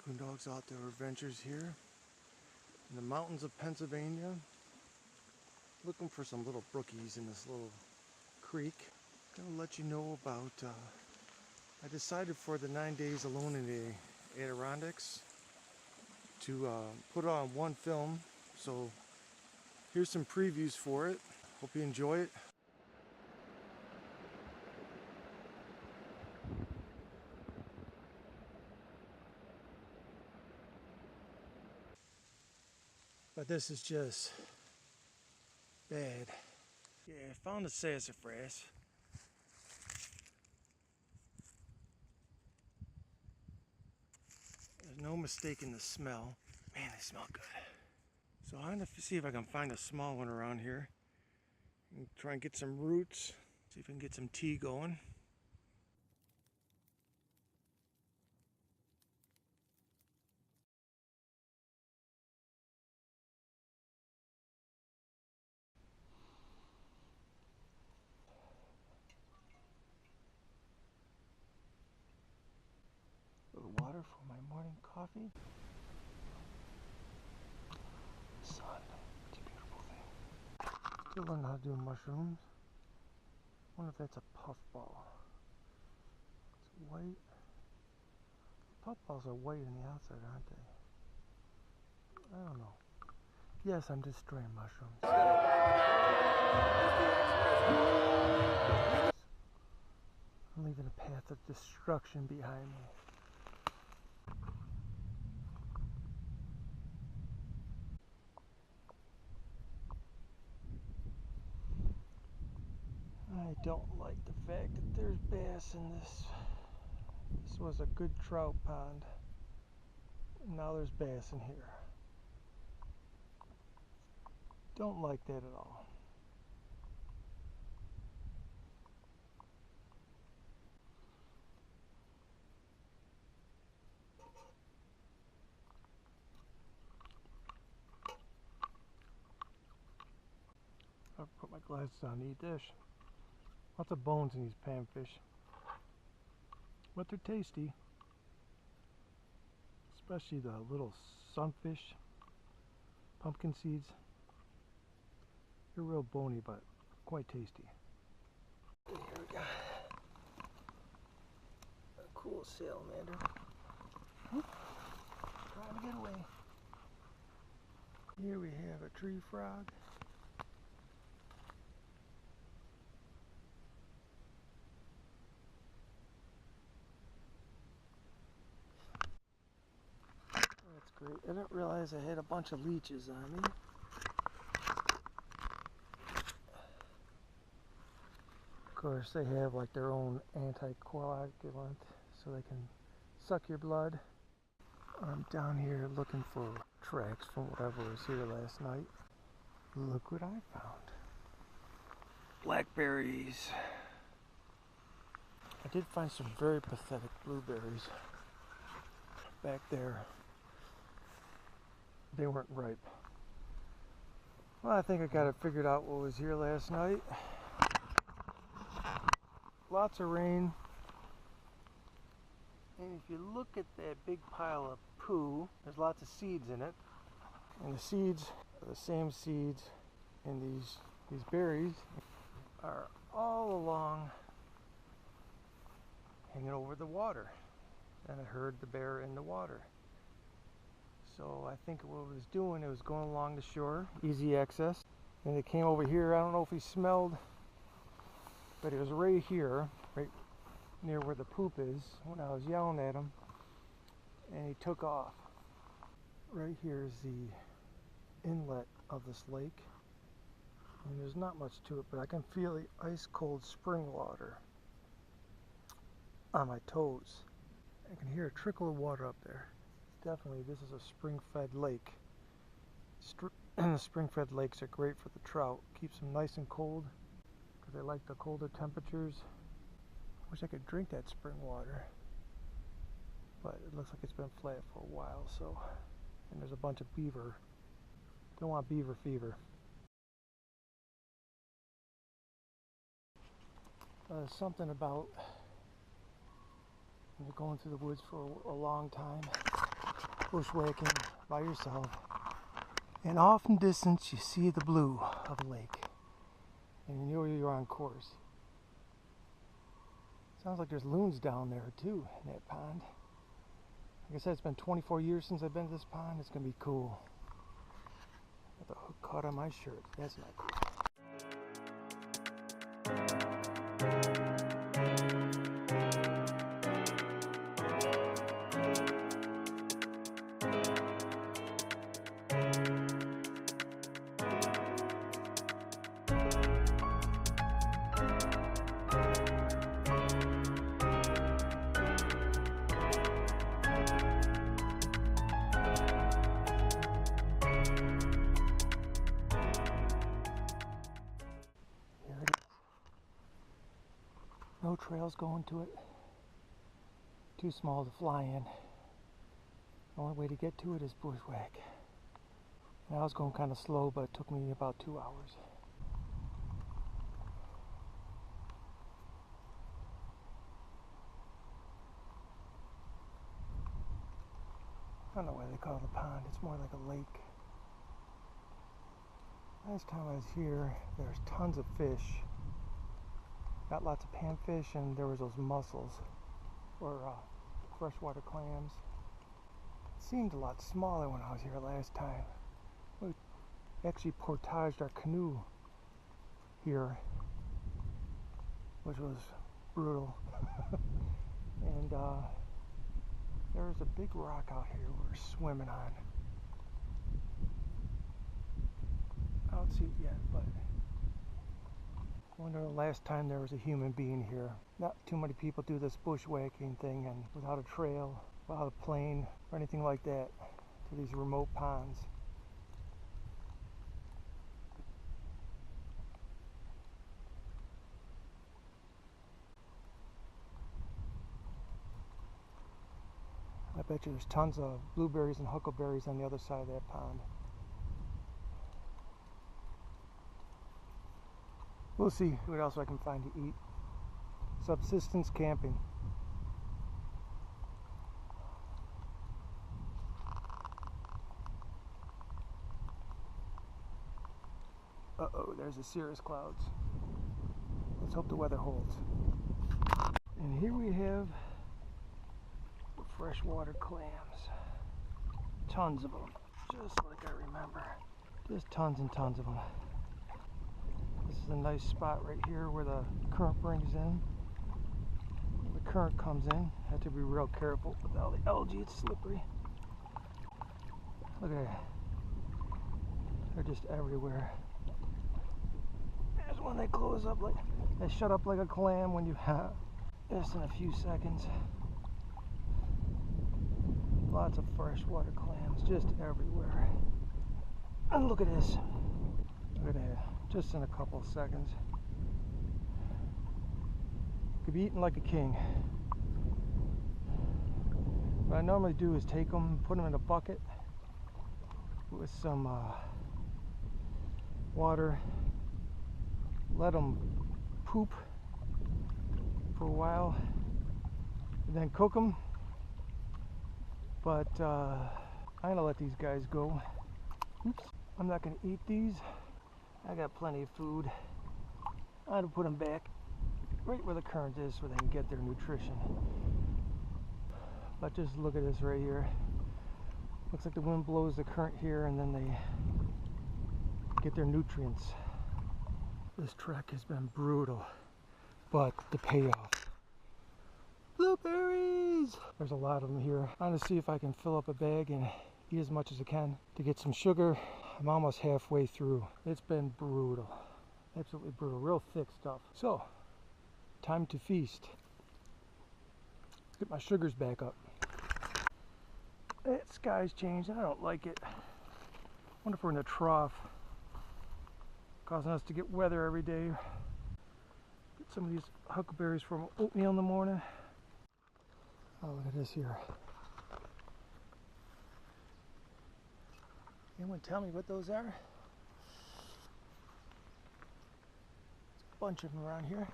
Coon Dog's Outdoor Adventures here in the mountains of Pennsylvania, looking for some little brookies in this little creek. Gonna let you know about I decided for the 9 days alone in the Adirondacks to put it on one film, so here's some previews for it. Hope you enjoy it. But this is just bad. Yeah, I found a sassafras. There's no mistaking the smell. Man, they smell good. So I'm gonna see if I can find a small one around here and try and get some roots. See if I can get some tea going. A little water for my morning coffee. Sun, it's a beautiful thing. Still learning how to do mushrooms. Wonder if that's a puffball. It's white. Puffballs are white on the outside, aren't they? I don't know. Yes, I'm destroying mushrooms. I'm leaving a path of destruction behind me. I don't like the fact that there's bass in this. This was a good trout pond. Now there's bass in here. Don't like that at all. I'll put my glasses on to eat this. Lots of bones in these panfish, but they're tasty. Especially the little sunfish, pumpkin seeds. They're real bony, but quite tasty. Here we go. A cool salamander. Trying to get away. Here we have a tree frog. That's great. I didn't realize I had a bunch of leeches on me. Of course, they have like their own anticoagulant, so they can suck your blood. I'm down here looking for tracks from whatever was here last night. Look what I found. Blackberries. I did find some very pathetic blueberries back there. They weren't ripe. Well, I think I got it figured out what was here last night. Lots of rain. And if you look at that big pile of poo, there's lots of seeds in it. And the seeds are the same seeds in these berries are all along hanging over the water. And I heard the bear in the water. So I think what it was doing, it was going along the shore, easy access. And it came over here. I don't know if he smelled, but it was right here, right near where the poop is when I was yelling at him. And he took off. Right here is the inlet of this lake. And there's not much to it, but I can feel the ice cold spring water on my toes. I can hear a trickle of water up there. Definitely, this is a spring-fed lake. Spring-fed lakes are great for the trout. Keeps them nice and cold because they like the colder temperatures. Wish I could drink that spring water, but it looks like it's been flat for a while. So, and there's a bunch of beaver. Don't want beaver fever. Something about when you're going through the woods for a long time, bushwhacking by yourself, and off in the distance you see the blue of the lake, and you know you're on course. Sounds like there's loons down there too in that pond. Like I said, it's been 24 years since I've been to this pond. It's gonna be cool. Got the hook caught on my shirt. That's not cool. No trails going to it. Too small to fly in. The only way to get to it is bushwhack. And I was going kind of slow, but it took me about 2 hours. I don't know why they call it a pond. It's more like a lake. Last time I was here, there's tons of fish. Got lots of panfish, and there was those mussels, or freshwater clams. It seemed a lot smaller when I was here last time. We actually portaged our canoe here, which was brutal. And there was a big rock out here we were swimming on. I don't see it yet, but I wonder the last time there was a human being here. Not too many people do this bushwhacking thing and without a trail, without a plane, or anything like that to these remote ponds. I bet you there's tons of blueberries and huckleberries on the other side of that pond. We'll see what else I can find to eat. Subsistence camping. Uh-oh, there's the cirrus clouds. Let's hope the weather holds. And here we have the freshwater clams. Tons of them, just like I remember. Just tons and tons of them. This is a nice spot right here where the current brings in. The current comes in. Have to be real careful with all the algae, it's slippery. Look at that. They're just everywhere. There's one they close up like, they shut up like a clam when you have this in a few seconds. Lots of freshwater clams just everywhere. And look at this. Look at that. Just in a couple of seconds. Could be eaten like a king. What I normally do is take them, put them in a bucket with some water, let them poop for a while, and then cook them. But I'm gonna let these guys go. Oops, I'm not gonna eat these. I got plenty of food. I'm gonna put them back right where the current is so they can get their nutrition. But just look at this right here. Looks like the wind blows the current here and then they get their nutrients. This trek has been brutal, but the payoff. Blueberries! There's a lot of them here. I'm gonna see if I can fill up a bag and eat as much as I can to get some sugar. I'm almost halfway through. It's been brutal. Absolutely brutal. Real thick stuff. So, time to feast. Let's get my sugars back up. That sky's changed. I don't like it. I wonder if we're in a trough. Causing us to get weather every day. Get some of these huckleberries from oatmeal in the morning. Oh, look at this here. Anyone tell me what those are? There's a bunch of them around here.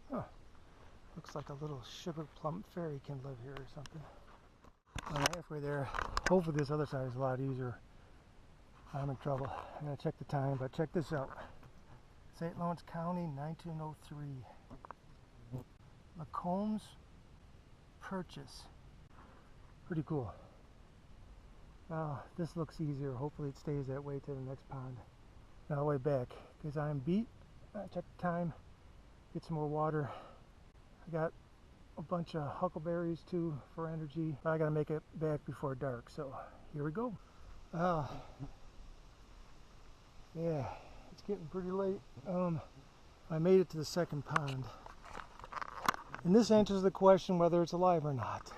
Huh. Looks like a little sugar plum fairy can live here or something. I'm halfway there. Hopefully this other side is a lot easier. I'm in trouble. I gotta check the time, but check this out. St. Lawrence County, 1903. Lacombe's Purchase. Pretty cool. Now, this looks easier. Hopefully it stays that way to the next pond. Now the way back, because I'm beat. I check the time, get some more water. I got a bunch of huckleberries too for energy. I gotta make it back before dark, so here we go. Yeah, it's getting pretty late. I made it to the second pond. And this answers the question whether it's alive or not.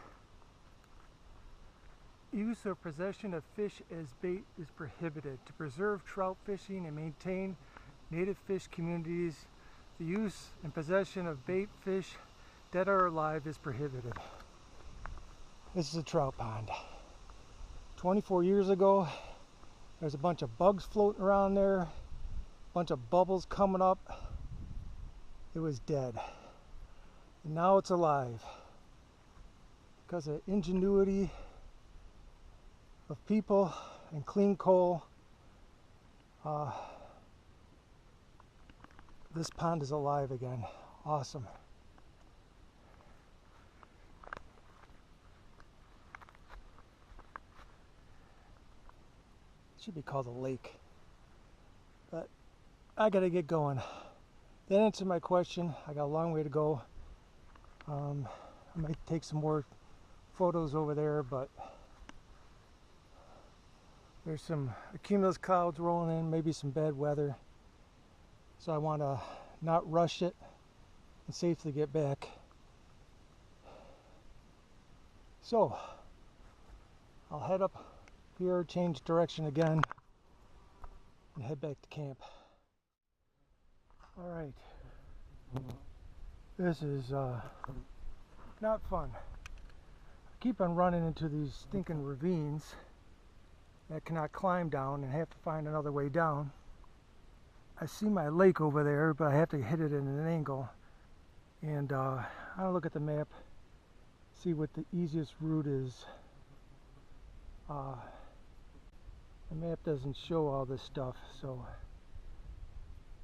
Use or possession of fish as bait is prohibited. To preserve trout fishing and maintain native fish communities, the use and possession of bait fish, dead or alive, is prohibited. This is a trout pond. 24 years ago, there's a bunch of bugs floating around there, a bunch of bubbles coming up. It was dead. And now it's alive. Because of ingenuity of people and clean coal, this pond is alive again. Awesome. It should be called a lake. But I gotta get going. That answered my question. I got a long way to go. I might take some more photos over there, but there's some cumulus clouds rolling in, maybe some bad weather. So I want to not rush it and safely get back. So I'll head up here, change direction again, and head back to camp. All right. This is not fun. I keep on running into these stinking ravines that I cannot climb down and have to find another way down. I see my lake over there, but I have to hit it at an angle. And I'll look at the map, see what the easiest route is. The map doesn't show all this stuff, so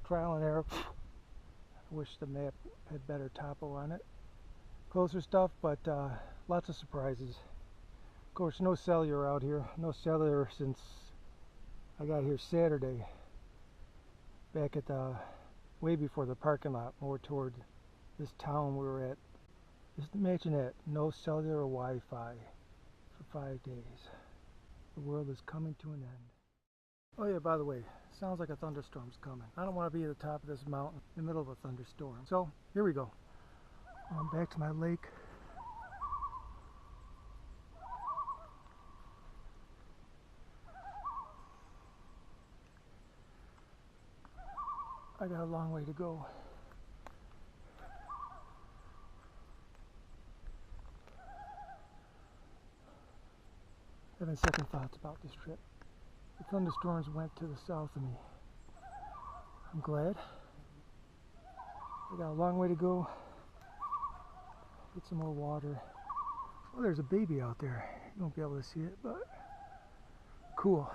trial and error. I wish the map had better topo on it. Closer stuff, but lots of surprises. Of course, no cellular out here. No cellular since I got here Saturday. Back at the, way before the parking lot, more toward this town we were at. Just imagine that, no cellular Wi-Fi for 5 days. The world is coming to an end. Oh yeah, by the way, sounds like a thunderstorm's coming. I don't want to be at the top of this mountain in the middle of a thunderstorm. So, here we go. I'm back to my lake. I got a long way to go. Having second thoughts about this trip. The thunderstorms went to the south of me. I'm glad. I got a long way to go. Get some more water. Oh, there's a baby out there. You won't be able to see it, but cool.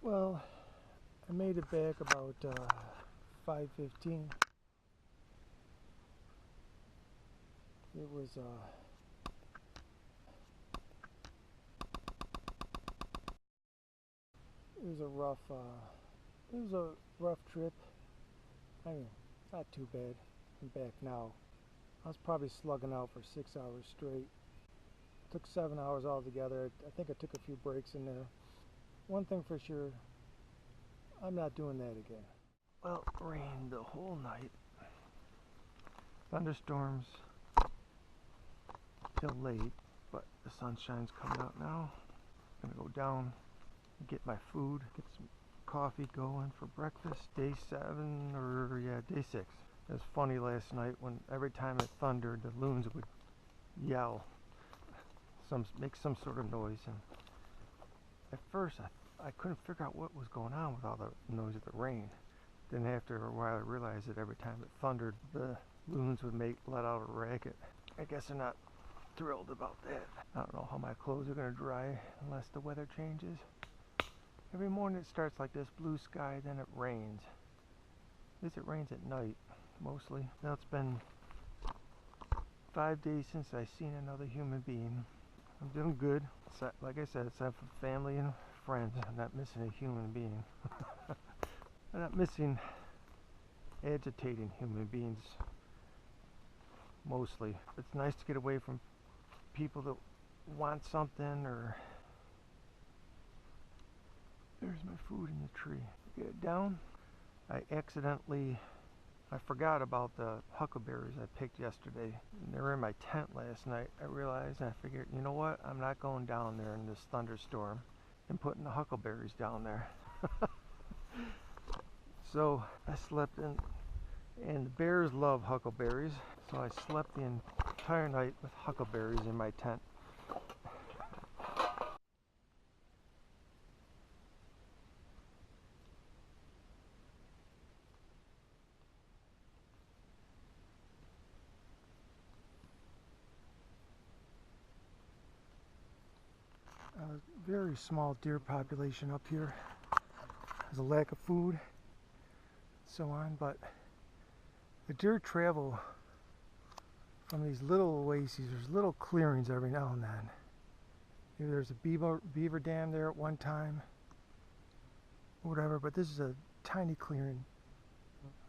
Well, I made it back about 5:15. It was a rough trip. I mean, not too bad. I'm back now. I was probably slugging out for 6 hours straight. Took 7 hours altogether. I think I took a few breaks in there. One thing for sure, I'm not doing that again. Well, it rained the whole night. Thunderstorms till late, but the sunshine's coming out now. I'm gonna go down and get my food, get some coffee going for breakfast. Day 7, or yeah, day 6. It was funny last night when every time it thundered, the loons would yell, make some sort of noise, and at first I couldn't figure out what was going on with all the noise of the rain. Then after a while I realized that every time it thundered, the loons would let out a racket. I guess they're not thrilled about that. I don't know how my clothes are going to dry unless the weather changes. Every morning it starts like this, blue sky, then it rains. At least it rains at night, mostly. Now it's been 5 days since I've seen another human being. I'm doing good. Like I said, except for family and friends. I'm not missing a human being. I'm not missing agitating human beings, mostly. It's nice to get away from people that want something, or... There's my food in the tree. Get it down. I forgot about the huckleberries I picked yesterday. And they were in my tent last night. I realized, and I figured, you know what? I'm not going down there in this thunderstorm and putting the huckleberries down there. So I slept in, and the bears love huckleberries. So I slept the entire night with huckleberries in my tent. A very small deer population up here. There's a lack of food, and so on, but the deer travel from these little oases. There's little clearings every now and then. Maybe there's a beaver dam there at one time, or whatever, but this is a tiny clearing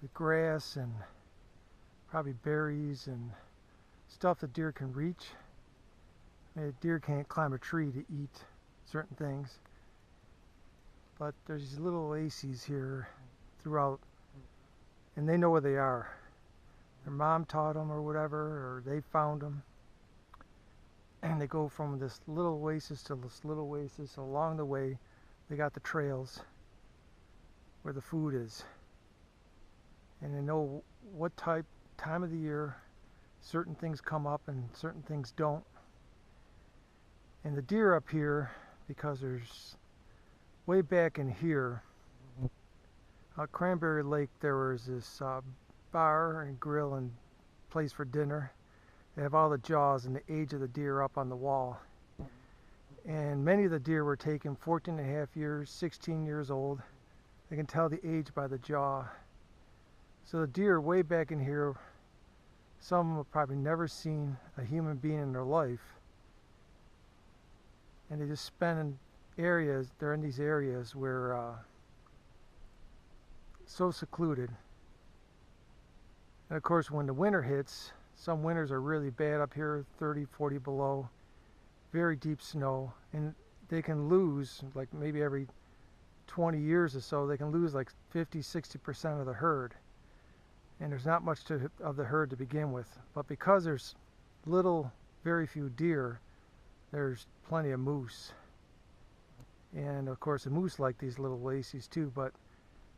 with grass and probably berries and stuff that deer can reach. A deer can't climb a tree to eat certain things, but there's these little oases here throughout, and they know where they are. Their mom taught them or whatever, or they found them, and they go from this little oasis to this little oasis. Along the way they got the trails where the food is, and they know what time of the year certain things come up and certain things don't. And the deer up here, because there's way back in here, Cranberry Lake, there was this bar and grill and place for dinner. They have all the jaws and the age of the deer up on the wall. And many of the deer were taken 14 and a half years, 16 years old. They can tell the age by the jaw. So the deer way back in here, some of them have probably never seen a human being in their life. And they just spend in areas, they're in these areas where so secluded. And of course when the winter hits, some winters are really bad up here, 30, 40 below, very deep snow, and they can lose, like maybe every 20 years or so, they can lose like 50-60% of the herd. And there's not much of the herd to begin with. But because there's very few deer, there's plenty of moose. And of course the moose like these little oases too, but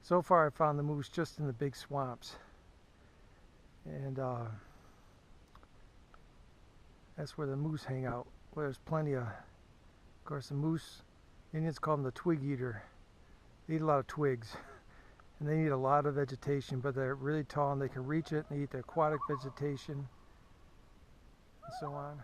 so far I found the moose just in the big swamps. And that's where the moose hang out. Well, there's plenty of course the moose, Indians call them the twig eater. They eat a lot of twigs. And they need a lot of vegetation, but they're really tall and they can reach it, and they eat the aquatic vegetation and so on.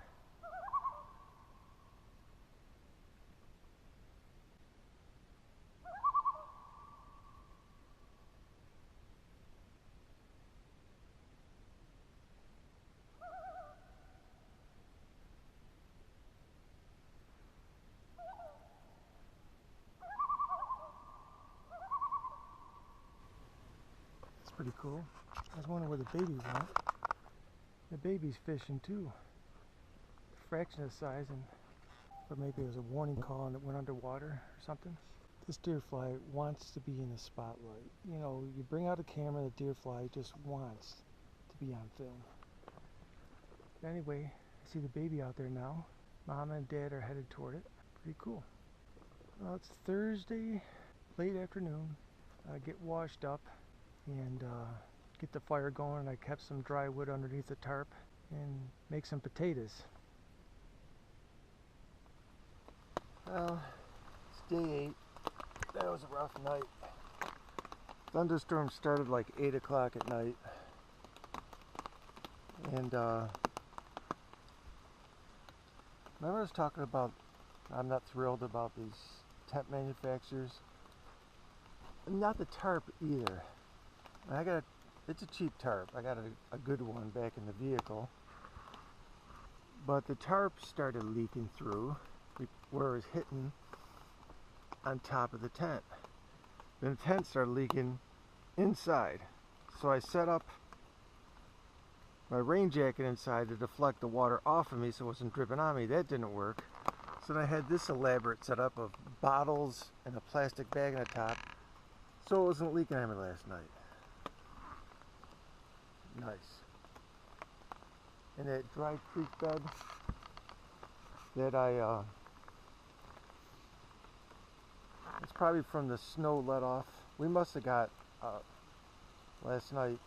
Pretty cool. I was wondering where the babies went. The baby's fishing too. Fraction of the size, but maybe it was a warning call and it went underwater or something. This deer fly wants to be in the spotlight. You know, you bring out a camera, the deer fly just wants to be on film. But anyway, I see the baby out there now. Mom and Dad are headed toward it. Pretty cool. Well, it's Thursday, late afternoon. I get washed up and get the fire going. I kept some dry wood underneath the tarp and make some potatoes. Well, it's day 8. That was a rough night. Thunderstorms started like 8 o'clock at night, and Remember I was talking about I'm not thrilled about these tent manufacturers. Not the tarp either. It's a cheap tarp. I got a good one back in the vehicle. But the tarp started leaking through where it was hitting on top of the tent. Then the tent started leaking inside. So I set up my rain jacket inside to deflect the water off of me so it wasn't dripping on me. That didn't work. So then I had this elaborate setup of bottles and a plastic bag on the top so it wasn't leaking on me last night. Nice. And that dry creek bed that it's probably from the snow let off. We must have got last night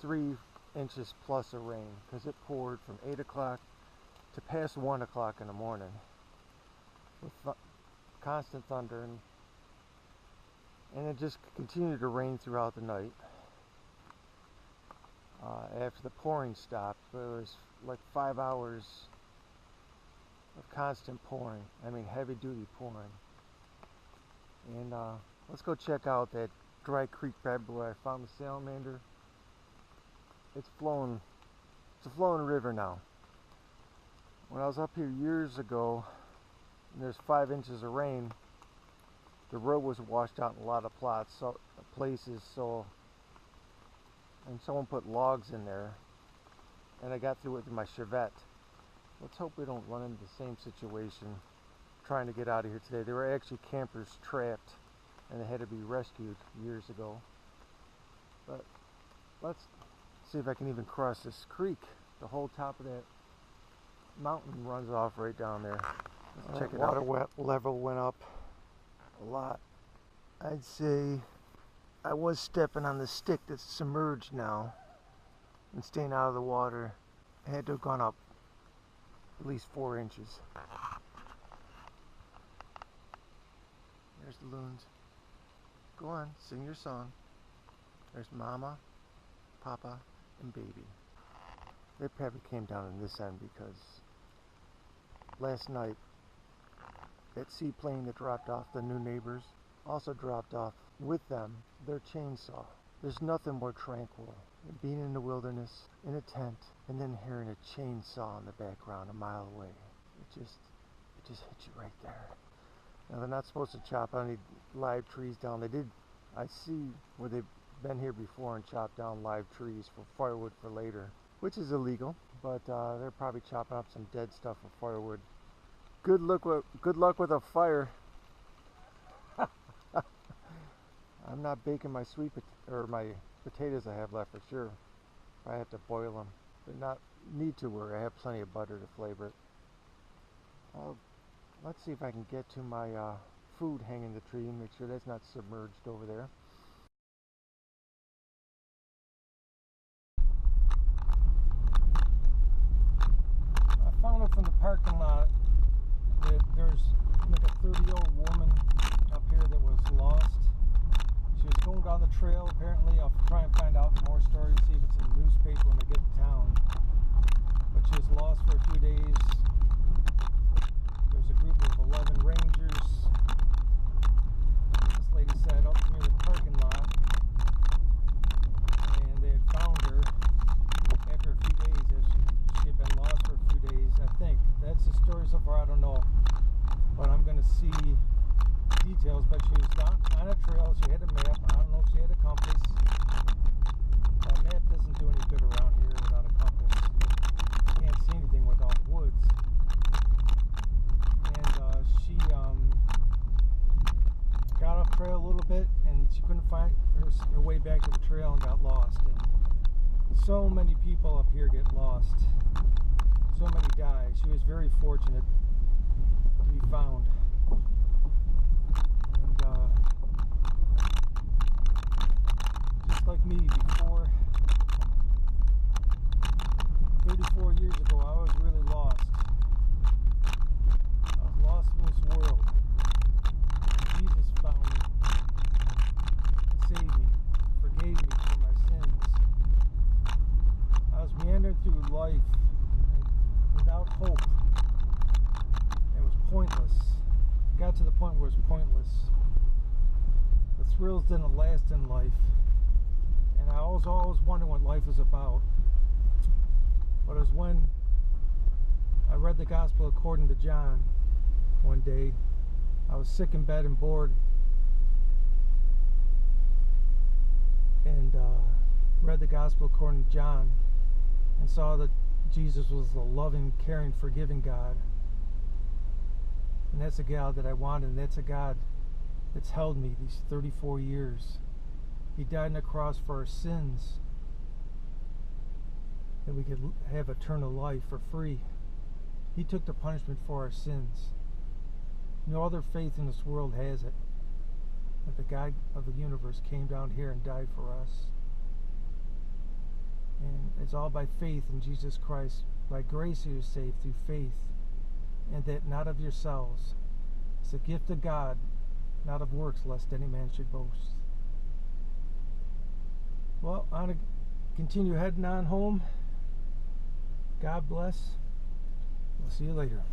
3 inches plus of rain because it poured from 8 o'clock to past 1 o'clock in the morning with constant thunder, and it just continued to rain throughout the night after the pouring stopped. But it was like 5 hours of constant pouring. I mean heavy duty pouring. And let's go check out that dry creek bed where I found the salamander. It's a flowing river now. When I was up here years ago and there's 5 inches of rain, the road was washed out in a lot of places, and someone put logs in there and I got through with my Chevette. Let's hope we don't run into the same situation trying to get out of here today. There were actually campers trapped and they had to be rescued years ago. But let's see if I can even cross this creek. The whole top of that mountain runs off right down there. Let's check it out. Water level went up a lot. I'd say I was stepping on the stick that's submerged now and staying out of the water. It had to have gone up at least 4 inches. There's the loons. Go on, sing your song. There's Mama, Papa, and Baby. They probably came down on this end because last night that seaplane that dropped off the new neighbors also dropped off with them their chainsaw. There's nothing more tranquil than being in the wilderness in a tent and then hearing a chainsaw in the background a mile away. It just hits you right there. Now they're not supposed to chop any live trees down. I see where they've been here before and chopped down live trees for firewood for later, which is illegal, but they're probably chopping up some dead stuff for firewood. Good luck with a fire. I'm not baking my my potatoes I have left for sure. I have to boil them. They're not need to worry. I have plenty of butter to flavor it. Let's see if I can get to my food hanging the tree and make sure that's not submerged over there. I found it from the parking lot that there's like a 30-year-old woman up here that was lost. She was going down the trail. Apparently, I'll try and find out more stories, see if it's in the newspaper when I get to town. But she was lost for a few days. There's a group of 11 rangers. This lady sat up near the parking lot, and they had found her after a few days. She had been lost for a few days, I think. That's the story so far. I don't know, but I'm going to see details. But she was down on a trail. She had a map. I don't know if she had a compass. A map doesn't do any good around here without a compass. You can't see anything without the woods. And she got off trail a little bit, and she couldn't find her way back to the trail and got lost. And so many people up here get lost. So many die. She was very fortunate to be found. And just like me, before 34 years ago, I was really lost. I was lost in this world. And Jesus found me, saved me, forgave me for my sins. I was meandering through life without hope. to the point where it's pointless. The thrills didn't last in life. And I was always wondering what life was about. But it was when I read the Gospel according to John one day. I was sick in bed and bored, and read the Gospel according to John, and saw that Jesus was a loving, caring, forgiving God. And that's a God that I wanted, and that's a God that's held me these 34 years. He died on the cross for our sins, that we could have eternal life for free. He took the punishment for our sins. No other faith in this world has it, that the God of the universe came down here and died for us. And it's all by faith in Jesus Christ. By grace you are saved through faith, and that not of yourselves. It's a gift of God, not of works, lest any man should boast. Well, I'm going to continue heading on home. God bless. We'll see you later.